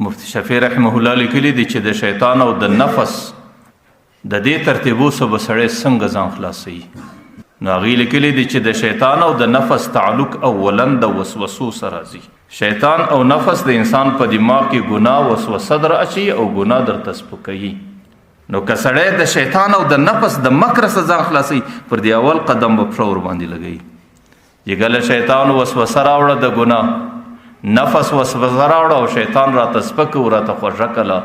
مفتی شفیع رحمه الله لیکلی دی چې د شیطان او د نفس د دې ترتیبو سره به سړی څنګه ځان خلاصوي. نو هغې لیکلی دی چې د شیطان او د نفس تعلق اولا د وسوسو سره راځي. شیطان او نفس د انسان په دماغ کې ګناه وسوسه در اچي او ګناه درته سپکوي. نو که سړی د شیطان او د نفس د مکر څخه ځان خلاصوي پر دې اول قدم به پښه ورباندې لګوي. چې کله شیطان وسوسه راوړه د ګناه، نفس وسوسه راوړه او شیطان راته سپک او راته خوږه کړه،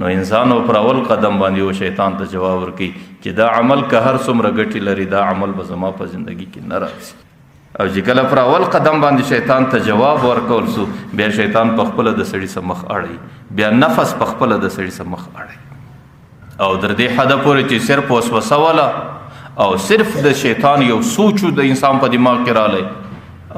نو انسان پر اول قدم باندې و شیطان ته جواب ورکوي چې دا عمل که هر څومره ګټې لري دا عمل به زما په زندگی کې نه راځي. او چې کله پر اول قدم باندې شیطان ته جواب ورکول سو، بیا شیطان په خپله د سړي سره مخ اړوي، بیا نفس په خپله د سړي سره مخ اړوي. او در دې حده پورې چې صرف وسوسه ولا او صرف د شیطان یو سوچو د انسان په دماغ کې رالی،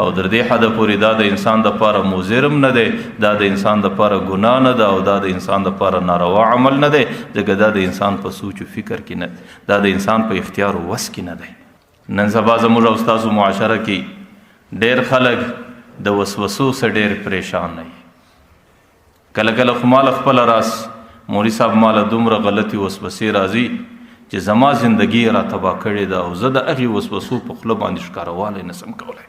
او در دې حده پورې دا د انسان دپاره مضرم نه دی، دا د انسان دپاره ګناه نه ده، او دا د انسان دپاره ناروا عمل نه دی، ځکه دا د انسان په سوچ و فکر کې نه دی، دا د انسان په اختیار و وس کې نه دی. نن سبا زموږ او ستاسو معاشره کې ډېر خلک د وسوسو سره ډېر پریشان دی. کله کله خو ماله خپله راس مولوي صاحب ماله دومره غلطي وسوسې راځي چې زما زندگی را تباه کړې ده او زه د هغې وسوسو په خوله باندې ښکاروالی نه شم کولی.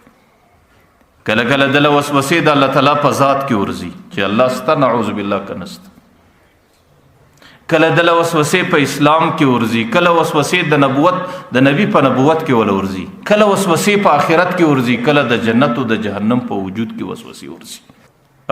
کله کله دله وسوسې د الله تعالی په ذات کې ورځي چې الله سته نعوذ بالله که نسته، کله دله وسوسې په اسلام کې ورځي، کله وسوسې د نبوت د نبی په نبوت کې وله ورځي، کله وسوسې په آخرت کې ورځي، کله د جنت او د جهنم په وجود کې وسوسې ورځي.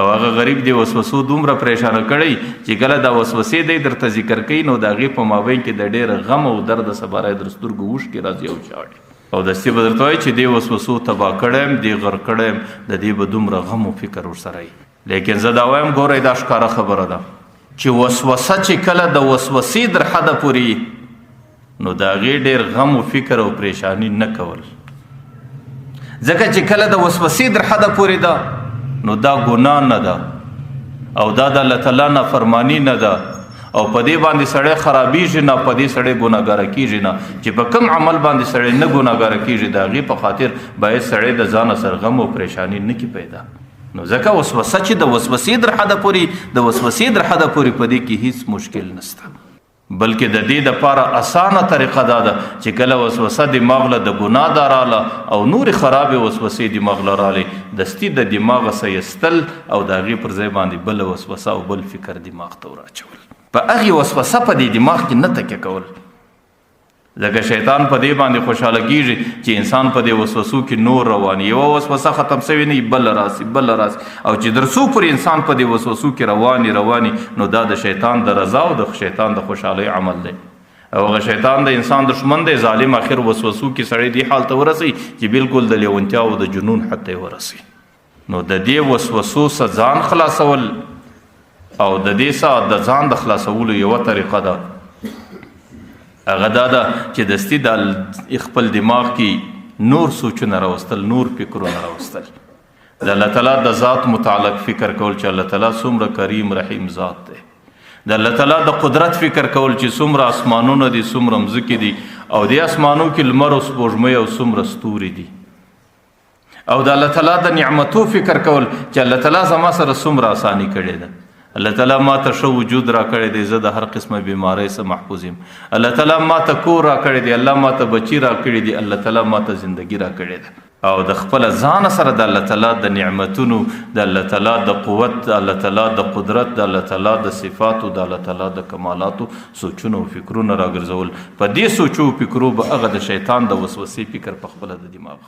او هغه غریب دی وسوسو دومره پریشانه کړی چې کله دا وسوسې دی درته ذکر کوي نو د هغې په مابین کې د ډېر غم او درد سباره در سترګو اوښکې راځي او ژاړي، او دستي به درته وایي چې دې وسوسو تباه کړی یم، دې غر کړی یم، د دې به دومره غم او فکر ورسره وي. لیکن زه دا وایم ګورئ دا ښکاره خبره ده چې وسوسه چې کله د وسوسې در حده پورې نو د هغې ډېر غم او فکر او پریشانی نه کول، ځکه چې کله د وسوسې در حده پورې ده نو دا ګناه نه ده او دا د الله تعالی نافرمانی نه ده، او په دې باندې سړی خرابېږي نه، په دې سړی ګناهګاره کېږي نه، چې په کوم عمل باندې سړی نه ګناهګاره کېږي د هغې په خاطر باید سړی د ځانه سره غم او پریشانی نه کړي پیدا. نو ځکه وسوسه چې د وسوسې در حده پورې د وسوسې در حده پورې په دې کې هیڅ مشکل نشته، بلکې د دې دپاره اسانه طریقه دا ده چې کله وسوسه دماغ له د ګناه دا راله او نورې خرابې وسوسې دماغ له رالې، دستي د دماغه سیستل او د هغې پر ځای باندې بله وسوسه او بل فکر دماغ ته وراچول، په هغې وسوسه په دې دماغ کې نه تکیه کول، ځکه شیطان په دې باندې خوشحاله کېږي چې انسان په دې وسوسو کې نور روان، یوه وسوسه ختم سوې نه بله راسي بله راسي، او چې در څو پورې انسان په دې وسوسو کې رواني نو دا د شیطان د رضا او د شیطان د خوشحالۍ عمل دی. او هغه شیطان د انسان دشمن دی، ظالم آخر وسوسو کې سړی دې حال ته ورسوي چې بالکل د لیونتیا او د جنون حد ته ورسوي. نو د دې وسوسو څخه ځان خلاصول او د دې څخه د ځان د خلاصولو یوه طریقه ده هغه دا ده چې دستي د خپل دماغ کې نور سوچونه راوستل، نور فکرونه راوستل، د الله تعالی د ذات متعلق فکر کول چې الله تعالی څومره کریم رحیم ذات دی، د الله تعالی د قدرت فکر کول چې څومره اسمانونه دي څومره مځکې دي، او د اسمانو کې لمر او سپوږمۍ او څومره ستوري دي، او د الله تعالی د نعمتو فکر کول چې الله تعالی زما سره څومره اساني کړې ده، الله تعالی ما ته ښه وجود را کړی دی، زه د هر قسمه بیمارۍ څخه محفوظ یم، الله تعالی ما ته کور را کړی دی، الله ما ته بچي را کړي دي، الله تعالی ما ته زندگی را کړې ده، او د خپله ځانه سره د الله تعالی د نعمتونو، د الله تعالی د قوت، د الله تعالی د قدرت، د الله تعالی د صفاتو، د الله تعالی د کمالاتو سوچونه او فکرونه راګرځول، په دې سوچو فکرو به هغه د شیطان د وسوسې فکر په خپله د دماغ